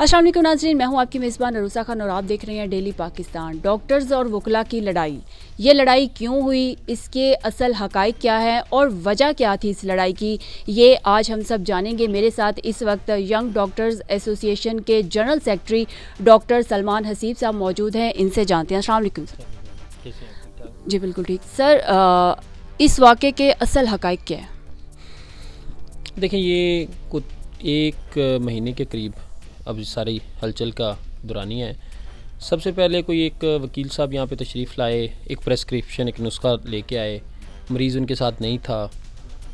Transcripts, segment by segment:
अस्सलाम वालेकुम नाज़रीन, मैं हूं आपकी मेज़बान अरूसा खान और आप देख रहे हैं डेली पाकिस्तान। डॉक्टर्स और वकला की लड़ाई, ये लड़ाई क्यों हुई, इसके असल हक़ाइक़ क्या है और वजह क्या थी इस लड़ाई की, ये आज हम सब जानेंगे। मेरे साथ इस वक्त यंग डॉक्टर्स एसोसिएशन के general secretary doctor Salman Haseeb साहब मौजूद हैं, इनसे जानते हैं। अस्सलाम वालेकुम सर। जी बिल्कुल ठीक सर, इस वाक़े के असल हक़ाइक़ क्या है? देखें, ये कुछ एक महीने के करीब अब सारी हलचल का दौरानिया है। सबसे पहले कोई एक वकील साहब यहाँ पे तशरीफ़ लाए, एक प्रेस्क्रिप्शन, एक नुस्खा लेके आए। मरीज़ उनके साथ नहीं था।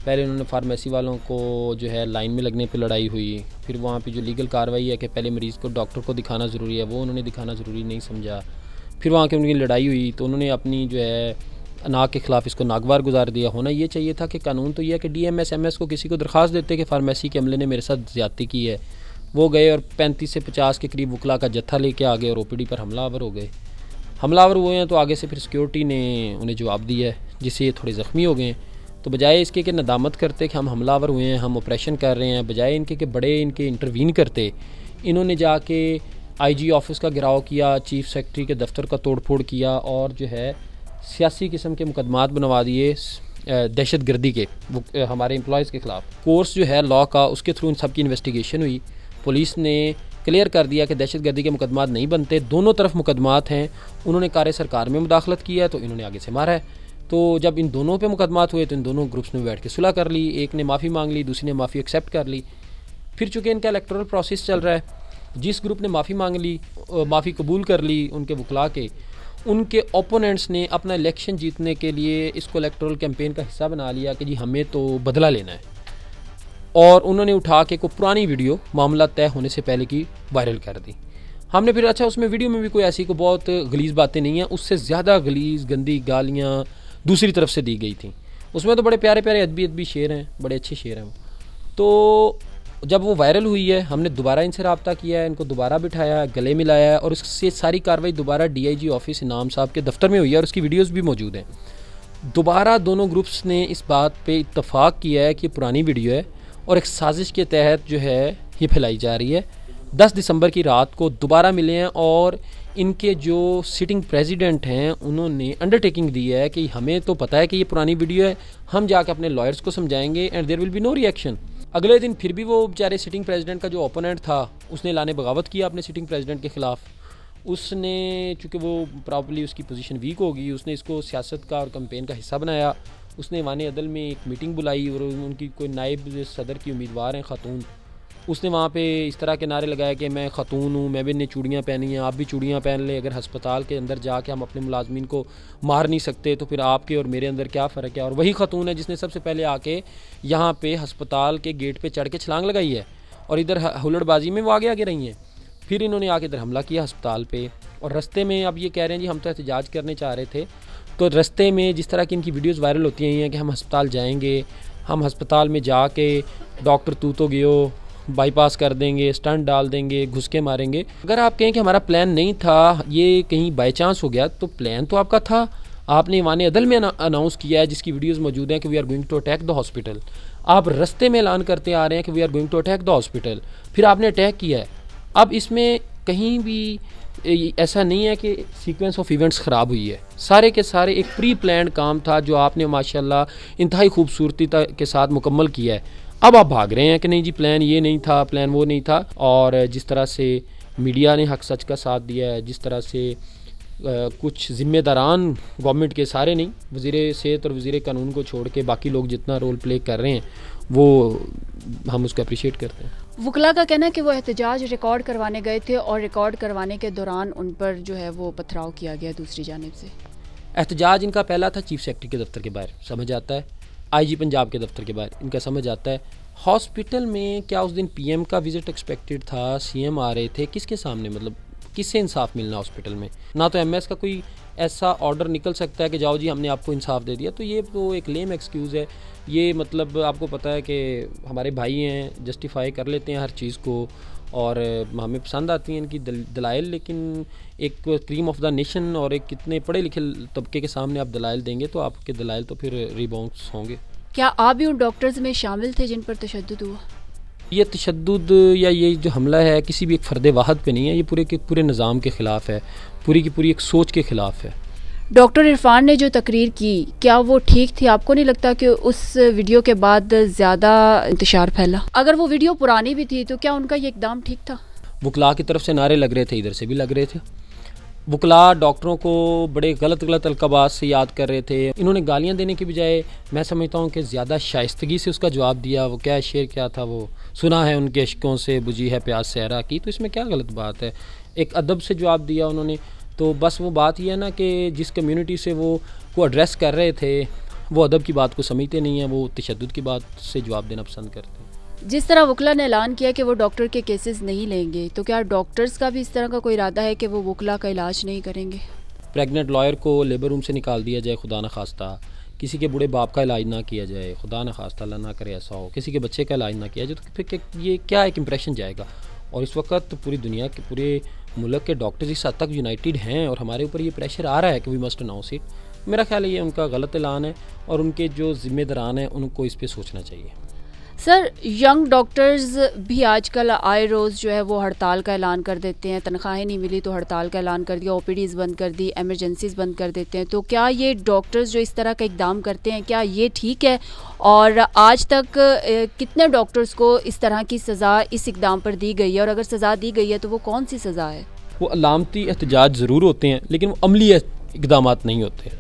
पहले उन्होंने फार्मेसी वालों को जो है लाइन में लगने पे लड़ाई हुई। फिर वहाँ पे जो लीगल कार्रवाई है कि पहले मरीज़ को डॉक्टर को दिखाना ज़रूरी है, वो उन्होंने दिखाना ज़रूरी नहीं समझा। फिर वहाँ की उनकी लड़ाई हुई तो उन्होंने अपनी जो है नाक के ख़िलाफ़ इसको नागवार गुजार दिया। होना ये चाहिए था कि कानून तो यह है कि DMS MS को किसी को दरख्वास्त देते कि फार्मेसी के अमले ने मेरे साथ ज़्यादती की है। वो गए और 35 से 50 के करीब वकला का जत्था लेके आ गए और OPD पर हमलावर हो गए। हमलावर हुए हैं तो आगे से फिर सिक्योरिटी ने उन्हें जवाब दिया है, जिससे ये थोड़े ज़ख्मी हो गए। तो बजाय इसके कि नदामत करते कि हम हमलावर हुए हैं, हम ऑपरेशन कर रहे हैं, बजाय इनके कि बड़े इनके इंटरवीन करते, इन्होंने जाके IG ऑफिस का घेराव किया, चीफ सेक्रेटरी के दफ्तर का तोड़ फोड़ किया और जो है सियासी किस्म के मुकदमात बनवा दिए दहशत गर्दी के हमारे एम्प्लॉयज़ के ख़िलाफ़। कोर्स जो है लॉ का, उसके थ्रू इन सब की इन्वेस्टिगेशन हुई। पुलिस ने क्लियर कर दिया कि दहशत गर्दी के मुकदमात नहीं बनते, दोनों तरफ मुकदमात हैं। उन्होंने कार्य सरकार में मुदाखलत किया है तो इन्होंने आगे से मारा है। तो जब इन दोनों पे मुकदमात हुए तो इन दोनों ग्रुप्स ने बैठ के सुलह कर ली। एक ने माफ़ी मांग ली, दूसरी ने माफ़ी एक्सेप्ट कर ली। फिर चूँकि इनका इलेक्टोरल प्रोसेस चल रहा है, जिस ग्रुप ने माफ़ी मांग ली, माफ़ी कबूल कर ली उनके वकला के, उनके ओपोनेंट्स ने अपना इलेक्शन जीतने के लिए इसको इलेक्टोरल कैंपेन का हिस्सा बना लिया कि जी हमें तो बदला लेना है। और उन्होंने उठा के कोई पुरानी वीडियो मामला तय होने से पहले की वायरल कर दी। हमने फिर अच्छा, उसमें वीडियो में भी कोई ऐसी को बहुत गलीज़ बातें नहीं हैं, उससे ज़्यादा गलीज़ गंदी गालियाँ दूसरी तरफ से दी गई थी। उसमें तो बड़े प्यारे प्यारे अदबी शेर हैं, बड़े अच्छे शेर हैं वो। तो जब वो वायरल हुई है, हमने दोबारा इनसे रब्ता किया है, इनको दोबारा बिठाया, गले मिलाया है और उससे सारी कार्रवाई दोबारा DIG ऑफिस इनाम साहब के दफ्तर में हुई है और उसकी वीडियोस भी मौजूद हैं। दोबारा दोनों ग्रुप्स ने इस बात पे इत्तफाक किया है कि पुरानी वीडियो है और एक साजिश के तहत जो है ये फैलाई जा रही है। 10 दिसंबर की रात को दोबारा मिले हैं और इनके जो सिटिंग प्रेसिडेंट हैं उन्होंने अंडरटेकिंग दी है कि हमें तो पता है कि ये पुरानी वीडियो है, हम जाके अपने लॉयर्स को समझाएंगे and there will be no reaction. अगले दिन फिर भी वो बेचारे सिटिंग प्रेसिडेंट का जो ओपोनेंट था उसने लाने बगावत किया अपने सिटिंग प्रेसिडेंट के ख़िलाफ़। उसने चूँकि वो प्रॉपर्ली उसकी पोजीशन वीक होगी, उसने इसको सियासत का और कैंपेन का हिस्सा बनाया। उसने वाने अदल में एक मीटिंग बुलाई और उनकी कोई नायब सदर की उम्मीदवार हैं खातून, उसने वहाँ पे इस तरह के नारे लगाए कि मैं खातून हूँ, मैं भी ने चूड़ियाँ पहनी हैं, आप भी चूड़ियाँ पहन लें। अगर हस्पताल के अंदर जाके हम अपने मुलाजमीन को मार नहीं सकते तो फिर आपके और मेरे अंदर क्या फ़र्क है। और वही खातून है जिसने सबसे पहले आके यहाँ पे हस्पताल के गेट पे चढ़ के छलांग लगाई है और इधर हुल्लड़बाजी में वो आगे आगे रही हैं। फिर इन्होंने आके इधर हमला किया हस्पताल पर और रस्ते में अब ये कह रहे हैं जी हम तो एहतजाज करने चाह रहे थे। तो रस्ते में जिस तरह की इनकी वीडियोज़ वायरल होती हैं कि हम अस्पताल जाएँगे, हम अस्पताल में जाके डॉक्टर तू तो गियो बाईपास कर देंगे, स्टंट डाल देंगे, घुसके मारेंगे। अगर आप कहें कि हमारा प्लान नहीं था, ये कहीं बाई चांस हो गया, तो प्लान तो आपका था। आपने वाने अदल में अनाउंस किया है जिसकी वीडियोस मौजूद हैं कि we are going to attack the hospital. आप रस्ते में ऐलान करते आ रहे हैं कि we are going to attack the hospital, फिर आपने अटैक किया है। अब इसमें कहीं भी ऐसा नहीं है कि सीक्वेंस ऑफ इवेंट्स ख़राब हुई है, सारे के सारे एक प्री प्लान काम था जो आपने माशाल्लाह इंतहाई खूबसूरती के साथ मुकम्मल किया है। अब आप भाग रहे हैं कि नहीं जी प्लान ये नहीं था, प्लान वो नहीं था। और जिस तरह से मीडिया ने हक सच का साथ दिया है, जिस तरह से कुछ ज़िम्मेदारान गवर्नमेंट के, सारे नहीं, वज़ीर सेहत और वज़ीर कानून को छोड़ के बाकी लोग जितना रोल प्ले कर रहे हैं वो हम उसको अप्रिशिएट करते हैं। वकला का कहना है कि वो एहतजाज रिकॉर्ड करवाने गए थे और रिकॉर्ड करवाने के दौरान उन पर जो है वो पथराव किया गया दूसरी जानिब से। एहतजाज इनका पहला था चीफ सेक्रेटरी के दफ्तर के बाहर, समझ आता है, IG पंजाब के दफ्तर के बाहर, इनका समझ आता है। हॉस्पिटल में क्या उस दिन PM का विज़िट एक्सपेक्टेड था, CM आ रहे थे, किसके सामने, मतलब किससे इंसाफ मिलना हॉस्पिटल में? ना तो MS का कोई ऐसा ऑर्डर निकल सकता है कि जाओ जी हमने आपको इंसाफ दे दिया। तो ये तो एक लेम एक्सक्यूज़ है। ये मतलब आपको पता है कि हमारे भाई हैं, जस्टिफाई कर लेते हैं हर चीज़ को और हमें पसंद आती हैं इनकी दलाइल, लेकिन एक क्रीम ऑफ द नेशन और एक कितने पढ़े लिखे तबके के सामने आप दलाइल देंगे तो आपके दलाइल तो फिर रिबाउंस होंगे। क्या आप भी उन डॉक्टर्स में शामिल थे जिन पर तशद्दुद हुआ? ये तशद्दुद या ये जो हमला है किसी भी एक फ़र्द वाहद पे नहीं है, ये पूरे के पूरे निज़ाम के ख़िलाफ़ है, पूरी की पूरी एक सोच के ख़िलाफ़ है। डॉक्टर इरफान ने जो तकरीर की, क्या वो ठीक थी? आपको नहीं लगता कि उस वीडियो के बाद ज़्यादा इंतशार फैला? अगर वो वीडियो पुरानी भी थी तो क्या उनका ये इकदाम ठीक था? वकला की तरफ से नारे लग रहे थे, इधर से भी लग रहे थे। वकला डॉक्टरों को बड़े गलत गलत अलक़ाबात से याद कर रहे थे। इन्होंने गालियां देने के बजाय मैं समझता हूँ कि ज़्यादा शाइस्तगी से उसका जवाब दिया। वो क्या शेर क्या था, वो सुना है उनके इश्कों से बुझी है प्यास सहरा की, तो इसमें क्या गलत बात है? एक अदब से जवाब दिया उन्होंने। तो बस वो बात यह है ना कि जिस कम्युनिटी से वो को एड्रेस कर रहे थे वो अदब की बात को समझते नहीं हैं, वो तशद्दुद की बात से जवाब देना पसंद करते हैं। जिस तरह वकला ने ऐलान किया कि वो डॉक्टर के केसेस नहीं लेंगे, तो क्या डॉक्टर्स का भी इस तरह का कोई इरादा है कि वो वकला का इलाज नहीं करेंगे? प्रेग्नेंट लॉयर को लेबर रूम से निकाल दिया जाए, खुदा न खास्ता किसी के बूढ़े बाप का इलाज ना किया जाए, खुदा न खास्ता अल्लाह ना करे ऐसा हो, किसी के बच्चे का इलाज ना किया जाए, तो फिर ये क्या एक इम्प्रेशन जाएगा? और इस वक्त पूरी दुनिया के पूरे मुल्क के डॉक्टर्स इस हद तक यूनाइटेड हैं और हमारे ऊपर ये प्रेशर आ रहा है कि वी मस्ट अनाउंस इट। मेरा ख्याल है ये उनका गलत ऐलान है और उनके जो ज़िम्मेदारान हैं उनको इस पर सोचना चाहिए। सर, यंग डॉक्टर्स भी आजकल आए रोज़ जो है वो हड़ताल का ऐलान कर देते हैं। तनख्वाहें नहीं मिली तो हड़ताल का ऐलान कर दिया, ओपीडीज़ बंद कर दी, एमरजेंसीज़ बंद कर देते हैं। तो क्या ये डॉक्टर्स जो इस तरह का इकदाम करते हैं, क्या ये ठीक है? और आज तक कितने डॉक्टर्स को इस तरह की सज़ा इस इकदाम पर दी गई है, और अगर सज़ा दी गई है तो वो कौन सी सज़ा है? वो अलामती एहतजाज ज़रूर होते हैं लेकिन वो अमली इकदाम नहीं होते।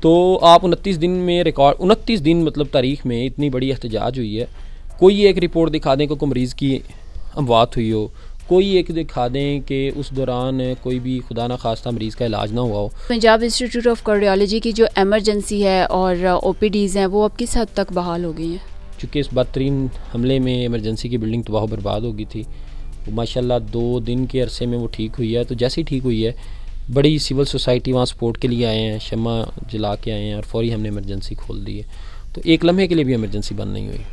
तो आप 29 दिन में रिकॉर्ड 29 दिन मतलब तारीख़ में इतनी बड़ी एहतजाज हुई है, कोई एक रिपोर्ट दिखा दें कि कोई मरीज़ की अमवात हुई हो, कोई एक दिखा दें कि उस दौरान कोई भी खुदा ना खास्ता मरीज़ का इलाज ना हुआ हो। पंजाब इंस्टीट्यूट ऑफ कार्डियोलॉजी की जो एमरजेंसी है और ओपीडीज़ हैं वो अब किस हद तक बहाल हो गई हैं? चूँकि इस बदतरीन हमले में एमरजेंसी की बिल्डिंग तबाह बर्बाद हो गई थी, वो माशाल्लाह 2 दिन के अरसे में वो ठीक हुई है। तो जैसे ही ठीक हुई है, बड़ी सिविल सोसाइटी वहाँ सपोर्ट के लिए आए हैं, शम्मा जला के आए हैं और फौरी हमने एमरजेंसी खोल दी है। तो एक लम्हे के लिए भी एमरजेंसी बंद नहीं हुई।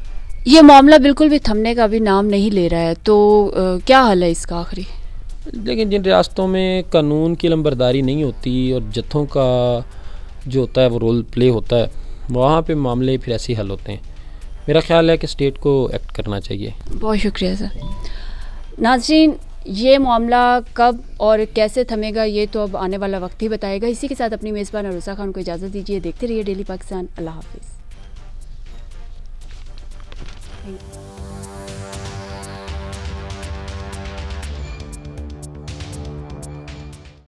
ये मामला बिल्कुल भी थमने का भी नाम नहीं ले रहा है, तो क्या हल है इसका आखिरी? लेकिन जिन रियासतों में कानून की लंबरदारी नहीं होती और जत्थों का जो होता है वो रोल प्ले होता है, वहाँ पे मामले फिर ऐसे हल होते हैं। मेरा ख्याल है कि स्टेट को एक्ट करना चाहिए। बहुत शुक्रिया सर। नाज़रीन, ये मामला कब और कैसे थमेगा ये तो अब आने वाला वक्त ही बताएगा। इसी के साथ अपनी मेज़बान अरूसा खान को इजाज़त दीजिए। देखते रहिए डेली पाकिस्तान। अल्लाह हाफिज़।